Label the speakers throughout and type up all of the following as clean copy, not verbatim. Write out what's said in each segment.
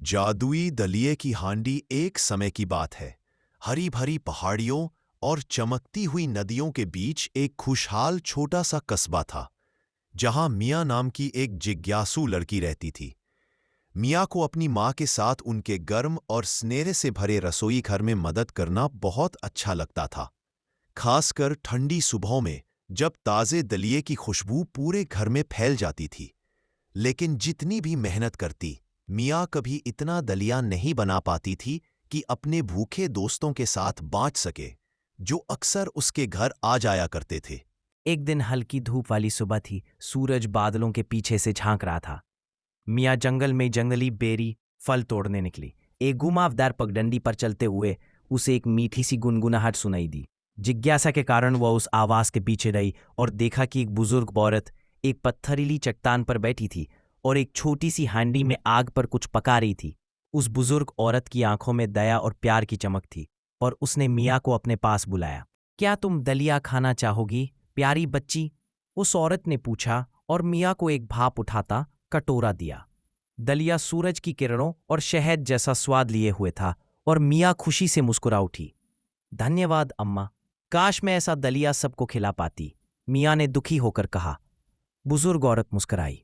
Speaker 1: जादुई दलिये की हांडी एक समय की बात है। हरी भरी पहाड़ियों और चमकती हुई नदियों के बीच एक खुशहाल छोटा सा कस्बा था, जहां मियां नाम की एक जिज्ञासु लड़की रहती थी। मियां को अपनी मां के साथ उनके गर्म और स्नेह से भरे रसोई घर में मदद करना बहुत अच्छा लगता था, खासकर ठंडी सुबहों में जब ताजे दलिये की खुशबू पूरे घर में फैल जाती थी। लेकिन जितनी भी मेहनत करती, मियां कभी इतना दलिया नहीं बना पाती थी कि अपने भूखे दोस्तों के साथ बांट सके, जो अक्सर उसके घर आ जाया करते थे।
Speaker 2: एक दिन हल्की धूप वाली सुबह थी। सूरज बादलों के पीछे से झांक रहा था। मियाँ जंगल में जंगली बेरी फल तोड़ने निकली। एक घुमावदार पगडंडी पर चलते हुए उसे एक मीठी सी गुनगुनाहट सुनाई दी। जिज्ञासा के कारण वह उस आवाज के पीछे रही और देखा कि एक बुजुर्ग औरत एक पत्थरीली चट्टान पर बैठी थी और एक छोटी सी हांडी में आग पर कुछ पका रही थी। उस बुजुर्ग औरत की आंखों में दया और प्यार की चमक थी और उसने मियाँ को अपने पास बुलाया। क्या तुम दलिया खाना चाहोगी, प्यारी बच्ची? उस औरत ने पूछा और मियाँ को एक भाप उठाता कटोरा दिया। दलिया सूरज की किरणों और शहद जैसा स्वाद लिए हुए था और मियाँ खुशी से मुस्कुरा उठी। धन्यवाद अम्मा, काश मैं ऐसा दलिया सबको खिला पाती, मियाँ ने दुखी होकर कहा। बुजुर्ग औरत मुस्कुराई।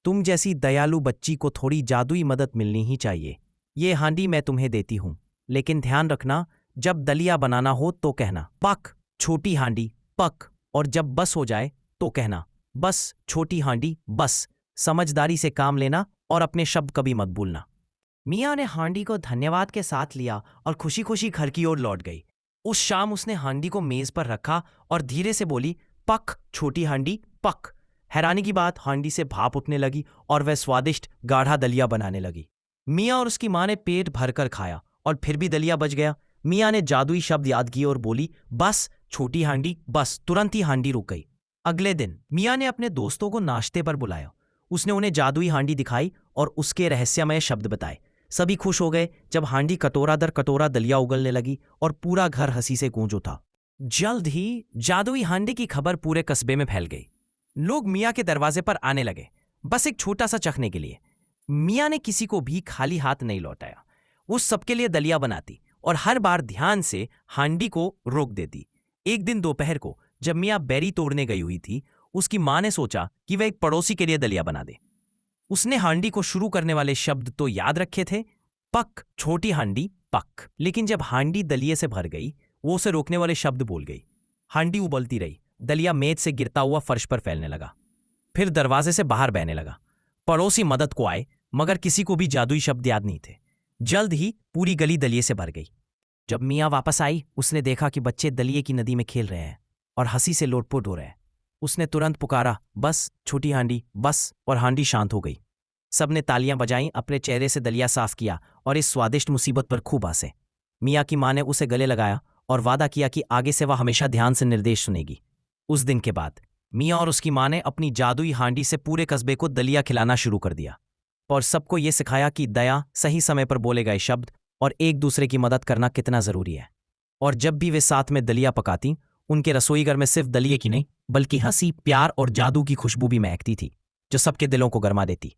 Speaker 2: तुम जैसी दयालु बच्ची को थोड़ी जादुई मदद मिलनी ही चाहिए। ये हांडी मैं तुम्हें देती हूं, लेकिन ध्यान रखना, जब दलिया बनाना हो तो कहना पक छोटी हांडी पक, और जब बस हो जाए तो कहना बस छोटी हांडी बस। समझदारी से काम लेना और अपने शब्द कभी मत भूलना। मियाँ ने हांडी को धन्यवाद के साथ लिया और खुशी खुशी घर की ओर लौट गई। उस शाम उसने हांडी को मेज पर रखा और धीरे से बोली, पक छोटी हांडी पक। हैरानी की बात, हांडी से भाप उठने लगी और वह स्वादिष्ट गाढ़ा दलिया बनाने लगी। मियाँ और उसकी माँ ने पेट भरकर खाया और फिर भी दलिया बच गया। मियाँ ने जादुई शब्द याद किए और बोली, बस छोटी हांडी बस। तुरंत ही हांडी रुक गई। अगले दिन मियाँ ने अपने दोस्तों को नाश्ते पर बुलाया। उसने उन्हें जादुई हांडी दिखाई और उसके रहस्यमय शब्द बताए। सभी खुश हो गए जब हांडी कटोरा दर कटोरा दलिया उगलने लगी और पूरा घर हंसी से गूंज उठा। जल्द ही जादुई हांडी की खबर पूरे कस्बे में फैल गई। लोग मियाँ के दरवाजे पर आने लगे, बस एक छोटा सा चखने के लिए। मियाँ ने किसी को भी खाली हाथ नहीं लौटाया। वो सबके लिए दलिया बनाती और हर बार ध्यान से हांडी को रोक देती। एक दिन दोपहर को जब मियाँ बेरी तोड़ने गई हुई थी, उसकी माँ ने सोचा कि वह एक पड़ोसी के लिए दलिया बना दे। उसने हांडी को शुरू करने वाले शब्द तो याद रखे थे, पक छोटी हांडी पक, लेकिन जब हांडी दलिये से भर गई, वो उसे रोकने वाले शब्द बोल गई। हांडी उबलती रही। दलिया मेज से गिरता हुआ फर्श पर फैलने लगा, फिर दरवाजे से बाहर बहने लगा। पड़ोसी मदद को आए, मगर किसी को भी जादुई शब्द याद नहीं थे। जल्द ही पूरी गली दलिये से भर गई। जब मियाँ वापस आई, उसने देखा कि बच्चे दलिये की नदी में खेल रहे हैं और हंसी से लोटपोट हो रहे हैं। उसने तुरंत पुकारा, बस छोटी हांडी बस, और हांडी शांत हो गई। सबने तालियां बजाईं, अपने चेहरे से दलिया साफ किया और इस स्वादिष्ट मुसीबत पर खूब हंसे। मियाँ की माँ ने उसे गले लगाया और वादा किया कि आगे से वह हमेशा ध्यान से निर्देश सुनेगी। उस दिन के बाद मियाँ और उसकी माँ ने अपनी जादुई हांडी से पूरे कस्बे को दलिया खिलाना शुरू कर दिया और सबको ये सिखाया कि दया, सही समय पर बोले गए शब्द और एक दूसरे की मदद करना कितना जरूरी है। और जब भी वे साथ में दलिया पकाती, उनके रसोई घर में सिर्फ दलिये की नहीं, बल्कि हंसी, प्यार और जादू की खुशबू भी महकती थी, जो सबके दिलों को गरमा देती।